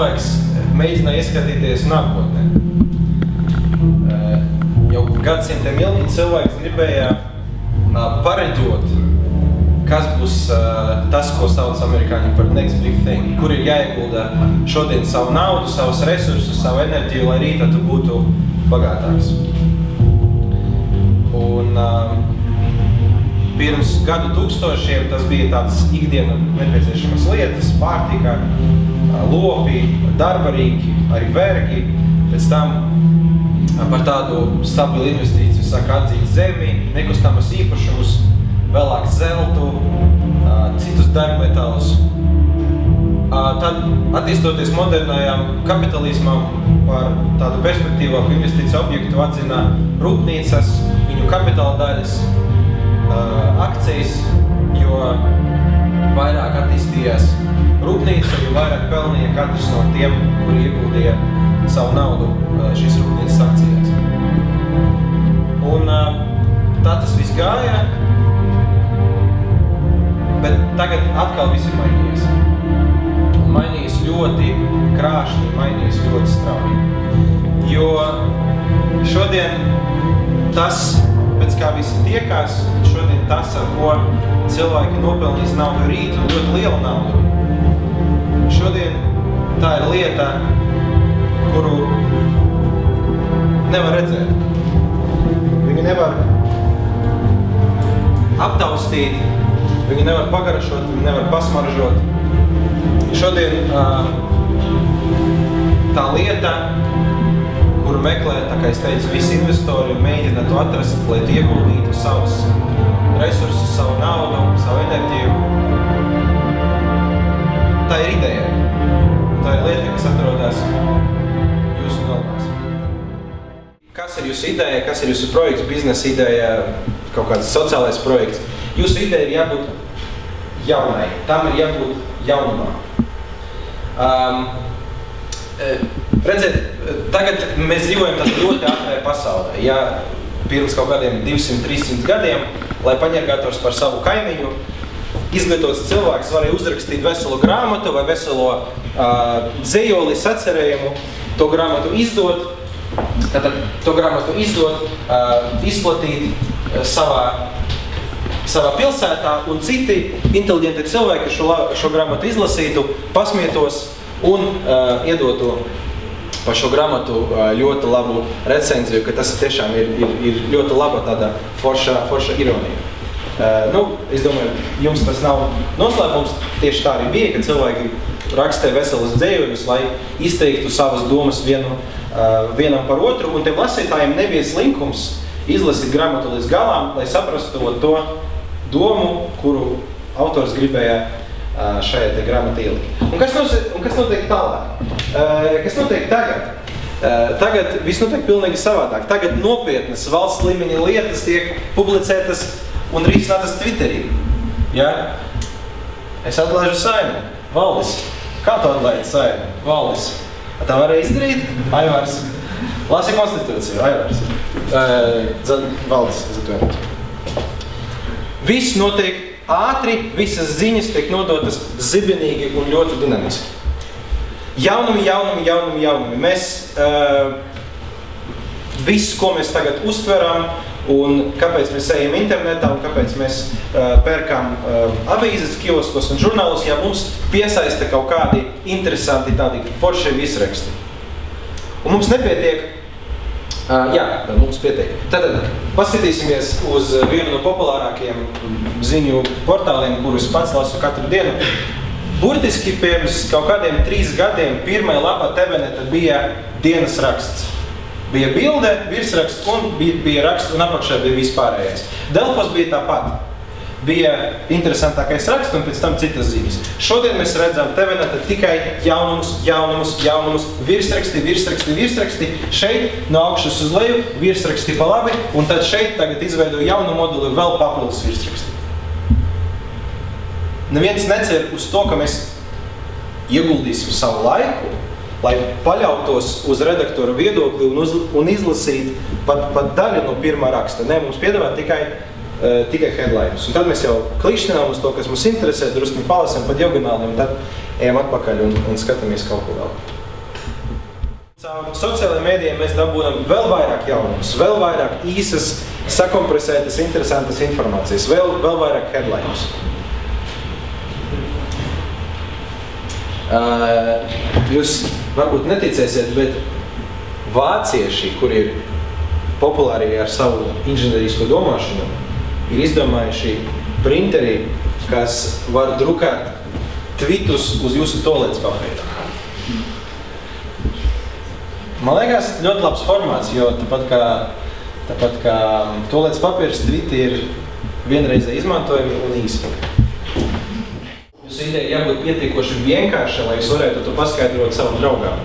cilvēks mēģina ieskatīties nākotnē. Jau gadsimtiem ilgi cilvēks gribēja pareģot, kas būs tas, ko sauc amerikāņi par next big thing, kur ir jāiegulda šodien savu naudu, savus resursus, savu enerģiju, lai rītā tu būtu bagātāks. Un pirms gadu tūkstošiem tas bija tādas ikdiena nepieciešamas lietas, pārtika, lopi, darbarīki, arī vergi. Pēc tam par tādu stabilu investīciju sāk atzīt zemi, nekustamas īpašumus, vēlāk zeltu, citus degmetālus. Tad, attīstoties modernajām kapitalismam, par tādu perspektīvāku investīciju objektu atzina rūpnīcas, viņu kapitāla daļas, akcijas, jo vairāk attīstījās rūpnīca, jo vairāk pelnīja katrs no tiem, kuri ieguldīja savu naudu šīs rūpnīcas akcijās. Un tā tas viss gāja, bet tagad atkal viss ir mainījies. Mainījies ļoti krāšņi, mainījies ļoti strauji. Jo šodien tas, pēc kā visi tiekās, šodien tas, ar ko cilvēki nopelnīs naudu rīt, un ļoti lielu naudu. Šodien tā ir lieta, kuru nevar redzēt. Viņi nevar aptaustīt, viņi nevar pagarašot, viņi nevar pasmaržot. Šodien tā lieta, kuru meklē, tā kā es teicu, visi investori mēģina to atrast, lai tu ieguldītu savus resursus, savu naudu, savu enerģiju. Tā ir ideja. Tā ir lieta, kas atrodas jūsu galvās. Kas ir jūsu ideja, kas ir jūsu projekts, biznesa ideja, kaut kāds sociālais projekts? Jūsu ideja ir jābūt jaunai, tam ir jābūt jaunumā. Redziet, tagad mēs dzīvojam tādā ļoti ātrajā pasaulē. Ja pirms kaut kādiem 200-300 gadiem, lai paņergātos par savu kaimiņu, izglītots cilvēks varēja uzrakstīt veselu grāmatu vai veselo dzejoli, sacerējumu, to grāmatu izdot, izplatīt savā pilsētā, un citi inteliģenti cilvēki šo grāmatu izlasītu, pasmietos un iedotu par šo grāmatu ļoti labu recenziju, ka tas tiešām ir ļoti laba tāda forša ironija. Es domāju, jums tas nav noslēpums, tieši tā arī bija, ka cilvēki rakstēja veselas dzējuļus, lai izteiktu savas domas vienam par otru, un tiem lasītājiem nebija slinkums izlasīt grāmatu līdz galām, lai saprastu to domu, kuru autors gribēja šajā te grāmatā ielikt. Un kas notiek tālāk? Kas notiek tagad? Tagad viss notiek pilnīgi savādāk. Tagad nopietnas valsts līmeņa lietas tiek publicētas un risinātas Twitterī. Ja? Es atlaižu Saimu. Valdis. Kā tu atlaidi Saimu? Valdis. Tā varēja izdarīt? Aivārs. Lasi konstitūciju. Aivārs. Valdis. Viss notiek ātri, visas ziņas tiek nodotas zibenīgi un ļoti dinamiski. Jaunumi. Mēs visu, ko mēs tagad uztveram, un kāpēc mēs ejam internetā, un kāpēc mēs pērkam avīzes, kioskos un žurnālus, ja mums piesaista kaut kādi interesanti tādi forši visraksti. Un mums nepietiek, mums pietiek. Tātad paskatīsimies uz vienu no populārākajiem ziņu portāliem, kurus pats lasu katru dienu. Burtiski pirms kaut kādiem 3 gadiem pirmajā lapā TVNeta bija dienas raksts. Bija bilde, virsraksts un bija raksts un apakšā bija vispārējais. Delfos bija tāpat. Bija interesantākais raksts un pēc tam citas ziņas. Šodien mēs redzam TVNeta tikai jaunumus, virsraksti. Šeit no augšas uz leju, virsraksti pa labi, un tad šeit tagad izveido jaunu moduli vēl papildus virsraksti. Neviens necer uz to, ka mēs ieguldīsim savu laiku, lai paļautos uz redaktora viedokli un izlasīt pat daļu no pirmā raksta. Nē, mums piedāvā tikai headlines. Un tad mēs jau klikšķinām uz to, kas mums interesē, drusmi palasam pa diagonāli, un tad ejam atpakaļ un skatāmies kaut ko vēl. Caur sociālajiem mēdījiem mēs dabūjam vēl vairāk jaunumus, vēl vairāk īsas, sakompresētas, interesantas informācijas, vēl vairāk headlines. Jūs varbūt neticēsiet, bet vācieši, kur ir populāri ar savu inženerisko domāšanu, ir izdomājuši printeri, kas var drukāt tvitus uz jūsu toaletes papīra. Man liekas, ļoti labs formāts, jo tāpat kā toaletes papīrs, tviti ir vienreizē izmantojami un īsi. Jūsu ideja jābūt pietiekoši vienkārša, lai jūs varētu to paskaidrot savam draugam.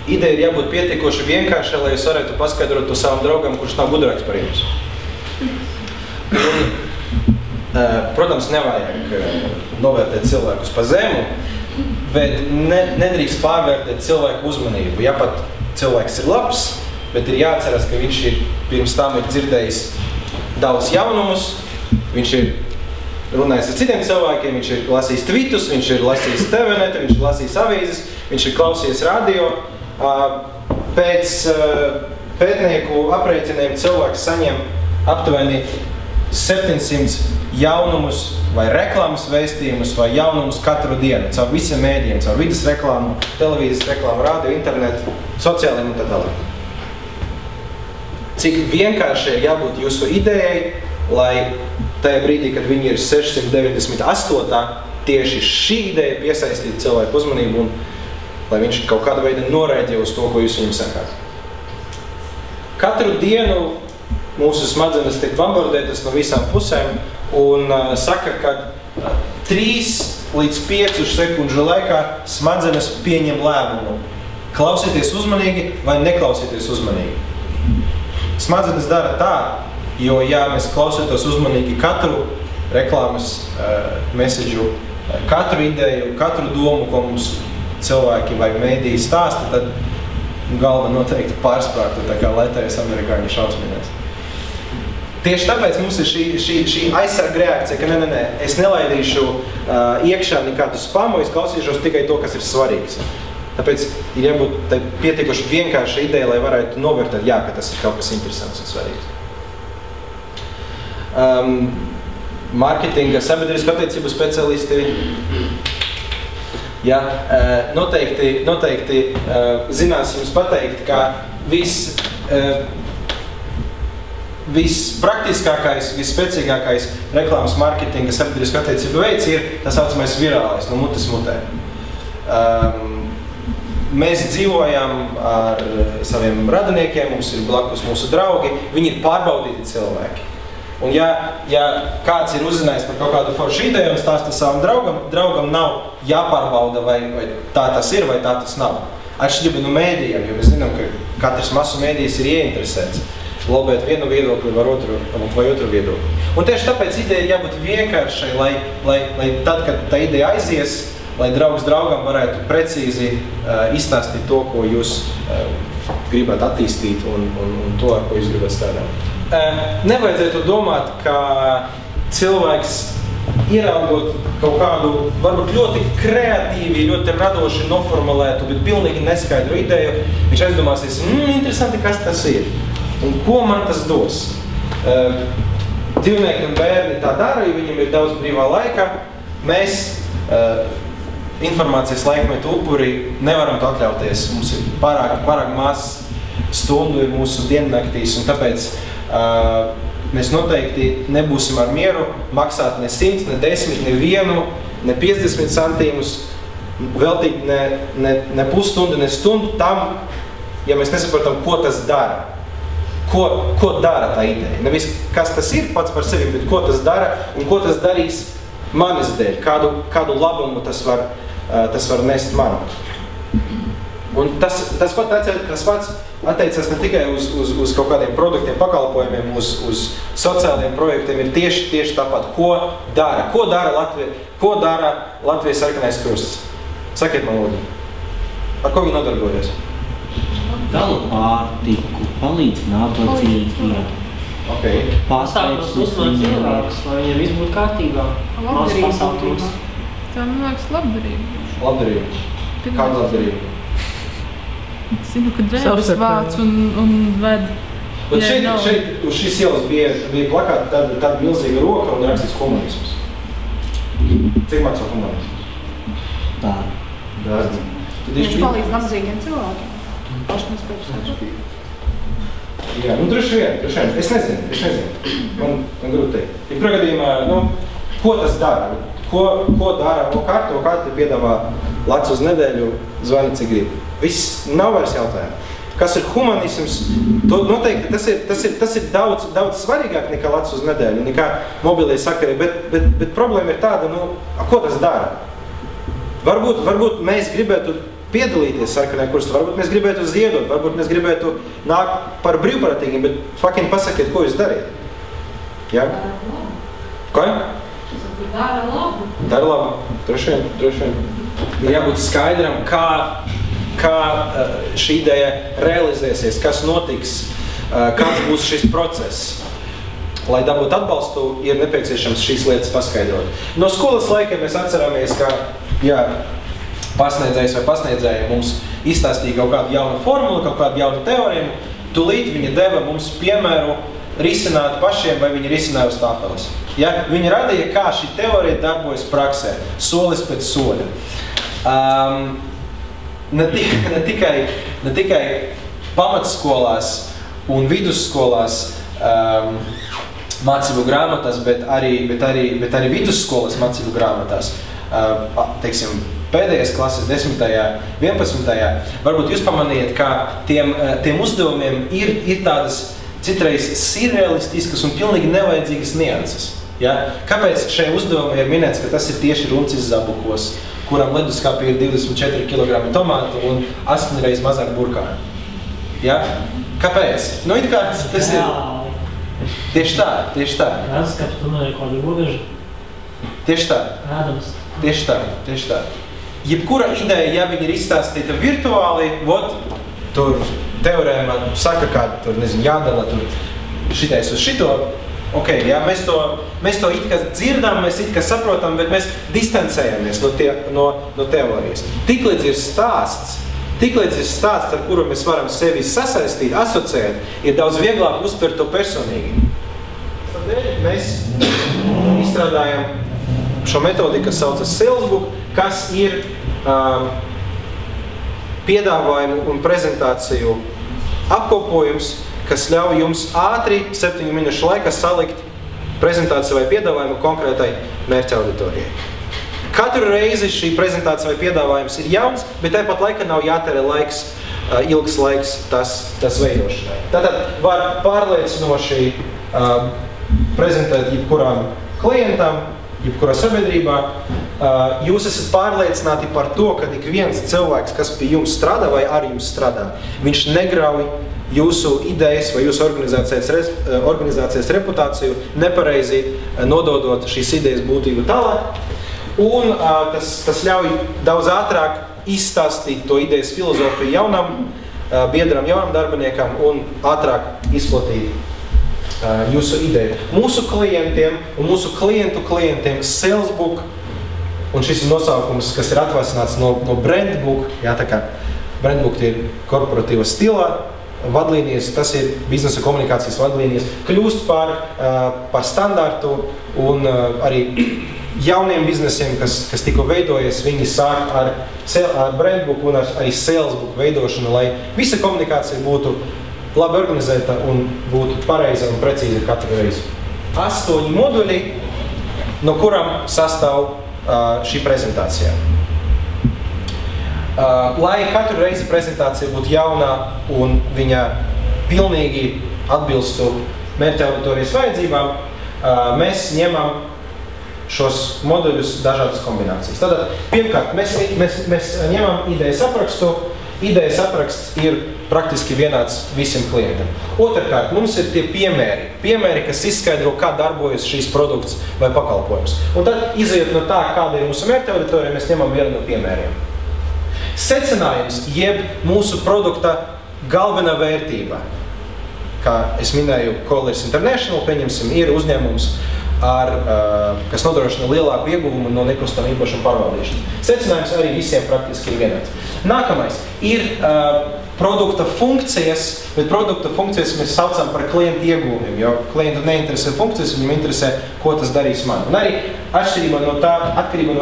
Ideja ir jābūt pietiekoši vienkārša, lai jūs varētu paskaidrot to savam draugam, kurš nav gudrāks par jums. Protams, nevajag novērtēt cilvēkus pa zemu, bet nedrīkst pārvērtēt cilvēku uzmanību. Ja pat cilvēks ir labs, bet ir jāatceras, ka viņš ir pirms tam ir dzirdējis daudz jaunumus, viņš ir runājis ar citiem cilvēkiem, viņš ir lasījis tvitus, viņš ir lasījis TVNetu, viņš ir lasījis avīzes, viņš ir klausījies radio. Pēc pētnieku aprēķiniem cilvēks saņem aptuveni 700 jaunumus vai reklāmas vēstījumus vai jaunumus katru dienu, caur visiem mēdījiem, caur vidas reklāmu, televīzijas reklāmu, radio, internetu, sociālajiem un tā tālāk. Cik vienkārši ir jābūt jūsu idejai, lai tajā brīdī, kad viņi ir 698, tieši šī ideja piesaistītu cilvēku uzmanību un lai viņš kaut kāda veida noraidīja uz to, ko jūs viņam sakāt. Katru dienu mūsu smadzenes tiek bombardētas no visām pusēm un saka, ka 3 līdz 5 sekundžu laikā smadzenes pieņem lēmumu. Klausieties uzmanīgi vai neklausieties uzmanīgi. Smadzenes dara tā, jo ja mēs klausītos uzmanīgi katru reklāmas meseģu, katru ideju, katru domu, ko mums cilvēki vai mēdīji stāsta, tad galva noteikti pārsprāgtu, tā kā lētējas amerikāņu šausminēs. Tieši tāpēc mums ir šī aizsarga reakcija, ka nē, es nelaidīšu iekšā nekādu spamu, es klausīšos tikai to, kas ir svarīgs. Tāpēc ir jābūt pietiekoši vienkārša ideja, lai varētu novērtēt, jā, ka tas ir kaut kas interesants un svarīgs. Marketinga, sabiedrisku attiecību speciālisti. Jā, noteikti zinās jums pateikt, ka vispraktiskākais, visspēcīgākais reklāmas marketinga sabiedrisku attiecību veids ir tā saucamais virālais, no mutes mutē. Mēs dzīvojam ar saviem radiniekiem, mums ir blakus mūsu draugi, viņi ir pārbaudīti cilvēki. Un ja kāds ir uzzinājis par kaut kādu foršu ideju un stāsta savam draugam nav jāpārbauda, vai tā tas ir, vai tā tas nav. Atšķirība no mēdījiem, jo mēs zinām, ka katrs masu mēdījis ir ieinteresēts. Lobēt vienu viedokli vai otru viedokli. Un tieši tāpēc ideja ir jābūt vienkāršai, lai tad, kad tā ideja aizies, lai draugs draugam varētu precīzi izstāstīt to, ko jūs gribat attīstīt un to, ar ko jūs gribat strādāt. Nevajadzētu domāt, ka cilvēks ieraugot kaut kādu, varbūt ļoti kreatīvi, ļoti radoši noformulētu, bet pilnīgi neskaidru ideju, viņš aizdomāsies, interesanti, kas tas ir. Un ko man tas dos? Dzīvnieki un bērni tā dara, jo viņiem ir daudz brīvā laika. Mēs, informācijas laikmetu upuri, nevaram to atļauties. Mums ir pārāk maz stundu ir mūsu diennaktīs, un tāpēc mēs noteikti nebūsim ar mieru maksāt ne 100, ne 10, ne 1, ne 50 centīmus, veltīt ne pusstundu, ne stundu tam, ja mēs nesaprotam, ko tas dara. Ko dara tā ideja? Nevis, kas tas ir pats par sevi, bet ko tas dara un ko tas darīs manis dēļ, kādu labumu tas var nest man. Un tas pats attiecas ne tikai uz kaut kādiem produktiem, pakalpojumiem, uz sociālajiem projektiem, ir tieši tāpat, ko dara Latvijas sarkanais krusts. Sakiet man, lūdzu, ar ko viņi nodarbojas? Dala pārtiku, palīdz nabadzīgiem. Pasākums uzmanīt cilvēkus, lai viņiem viss būtu kārtībā. Tā man liekas labdarība. Labdarība? Kāda labdarība? Zinu, ka drēbes vāc un ved. Bet šeit uz šīs ielas bija plakāti tāda milzīga roka un rakstīts humanisms. Cik maksā humanisms? Dārgi. Viņš palīdz nabadzīgiem cilvēkiem. Pašnespējuši. Jā, droši vien. Es nezinu. Man grūti teikt. Jebkurā gadījumā, ko tas dara? Ko dara Okārta piedāvā Lats uz nedēļu, zvani cik grib. Viss nav vairs jautājumu. Kas ir humanisms? Noteikti tas ir daudz svarīgāk nekā Lats uz nedēļu, nekā mobilie sakari, bet problēma ir tāda, ko tas dara? Varbūt mēs gribētu piedalīties sarkanajā kursā, varbūt mēs gribētu ziedot, varbūt mēs gribētu nākt par brīvprātīgiem, bet fucking pasakiet, ko jūs dariet. Jā? Ko? Dara labu. Dara labu. Droši vien. Ir jābūt skaidram, kā šī ideja realizēsies, kas notiks, kāds būs šis process. Lai dabūtu atbalstu, ir nepieciešams šīs lietas paskaidrot. No skolas laikiem mēs atceramies, ka pasniedzējs vai pasniedzēja mums izstāstīja kaut kādu jaunu formulu, kaut kādu jaunu teorēmu, tūlīt viņa deva mums piemēru risināt pašiem, vai viņi risināja uz tāfeles. Ja? Viņi radīja, kā šī teorija darbojas praksē, solis pēc soļa. Ne tikai pamatskolās un vidusskolās mācību grāmatās, bet arī vidusskolas mācību grāmatās, teiksim, pēdējās klases 10. 11. Varbūt jūs pamanījat, ka tiem uzdevumiem ir tādas citreiz surrealistiskas un pilnīgi nevajadzīgas nianses. Ja? Kāpēc šajā uzdevumā ir minēts, ka tas ir tieši runcis zabukos, kuram leduskapī ir 24 kg tomātu un 8 reizes mazāk burkāni? Ja? Kāpēc? It kā tas ir... Tieši tā. Leduskaps tomēr ir kāda robeža. Tieši tā. Ēdams. Tieši tā. Jebkura ideja, ja viņa ir izstāstīta virtuāli, tur teorēma saka, kā tur, jādala tur šitais uz šito, ok, jā, mēs to it kā dzirdam, mēs it kā saprotam, bet mēs distancējamies no teorijas. Tiklīdz ir stāsts, ar kuru mēs varam sevi sasaistīt, asociēt, ir daudz vieglāk uztvert to personīgi. Tādēļ mēs izstrādājam šo metodiku, kas saucas Salesbook, kas ir piedāvājumu un prezentāciju apkopojums, kas ļauj jums ātri 7 minūšu laikā salikt prezentāciju vai piedāvājumu konkrētai mērķa auditorijai. Katru reizi šī prezentācija vai piedāvājums ir jauns, bet tāpat laikā nav jātērē ilgs laiks tas veidošanai. Tātad var pārliecinoši prezentēt jebkuram klientam, jebkurā sabiedrībā. Jūs esat pārliecināti par to, ka ik viens cilvēks, kas pie jums strādā vai ar jums strādā, viņš negrauj jūsu idejas vai jūsu organizācijas reputāciju, nepareizi nododot šīs idejas būtību tālāk. Un tas ļauj daudz ātrāk izstāstīt to idejas filozofiju jaunam biedram, jaunam darbiniekam un ātrāk izplatīt jūsu ideju. Mūsu klientiem un mūsu klientu klientiem Salesbook, un šis ir nosaukums, kas ir atvasināts no Brandbook, jā, tā kā Brandbook ir korporatīva stilā, vadlīnijas, tas ir biznesa komunikācijas vadlīnijas, kļūst par standartu un arī jauniem biznesiem, kas tikko veidojas, viņi sāk ar Brandbook un arī Salesbook veidošanu, lai visa komunikācija būtu labi organizēta un būtu pareiza un precīza katru reizi. 8 moduļi, no kuram sastāv šī prezentācija. Lai katru reizi prezentācija būtu jaunā un viņa pilnīgi atbilstu mērķa auditorijas vajadzībām, mēs ņemam šos moduļus dažādas kombinācijas. Tātad, pirmkārt, mēs ņemam idejas aprakstu. Idejas apraksts ir praktiski vienāds visiem klientiem. Otrkārt, mums ir tie piemēri, kas izskaidro, kā darbojas šīs produkts vai pakalpojums. Un tad, izejot no tā, kāda ir mūsu mērķa auditorija, mēs ņemam vienu no piemēriem. Secinājums, jeb mūsu produkta galvenā vērtība, kā es minēju, Colliers International, pieņemsim, ir uzņēmums, kas nodrošina lielāku ieguvumu no nekustamā īpašuma pārvaldīšanas. Secinājums arī visiem praktiski ir vienāds. Nākamais ir produkta funkcijas, bet produkta funkcijas mēs saucam par klientu iegūmiem, jo klientu neinteresē funkcijas, viņam interesē, ko tas darīs man. Un arī atkarībā no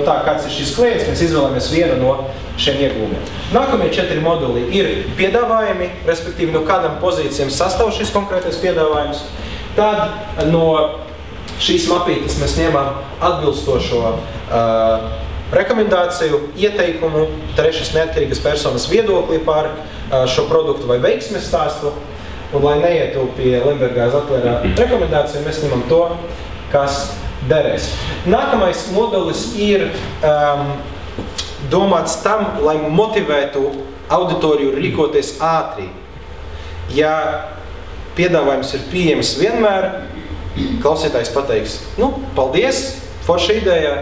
tā, kāds ir šis klients, mēs izvēlamies vienu no šiem iegūmiem. Nākamie 4 moduli ir piedāvājumi, respektīvi no kādām pozīcijām sastāv šis konkrētais piedāvājums. Tad no šīs mapītes mēs ņemam atbilstošo rekomendāciju, ieteikumu, trešas neatkarīgas personas viedokli par šo produktu vai veiksmes stāstu. Un, lai neietu pie Lembergāza atvērā rekomendāciju, mēs ņemam to, kas derēs. Nākamais modulis ir domāts tam, lai motivētu auditoriju rīkoties ātri. Ja piedāvājums ir pieejams vienmēr, klausītājs pateiks, paldies, forša ideja,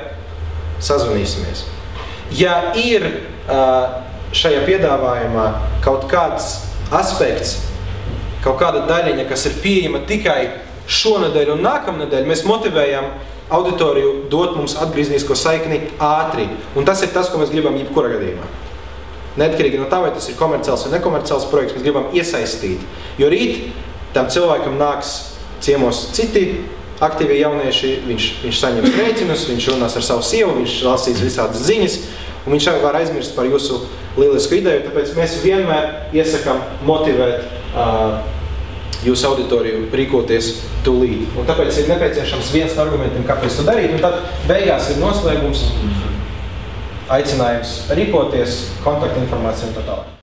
sazvanīsimies. Ja ir šajā piedāvājumā kaut kāds aspekts, kaut kāda daļiņa, kas ir pieejama tikai šonedēļ un nākamnedēļ, mēs motivējam auditoriju dot mums atgrieznisko saikni ātri. Un tas ir tas, ko mēs gribam jebkurā gadījumā. Neatkarīgi no tā, vai tas ir komerciāls vai nekomerciāls projekts, mēs gribam iesaistīt. Jo rīt tam cilvēkam nāks ciemos citi aktīvie jaunieši, viņš saņems rēķinus, viņš runās ar savu sievu, viņš lasīs visādas ziņas, un viņš var aizmirst par jūsu lielisku ideju, tāpēc mēs vienmēr iesakam motivēt jūsu auditoriju rīkoties tūlīt. Un tāpēc ir nepieciešams viens no argumentiem, kāpēc to darīt, un tad beigās ir noslēgums, aicinājums rīkoties, kontaktinformācija un tā tālāk.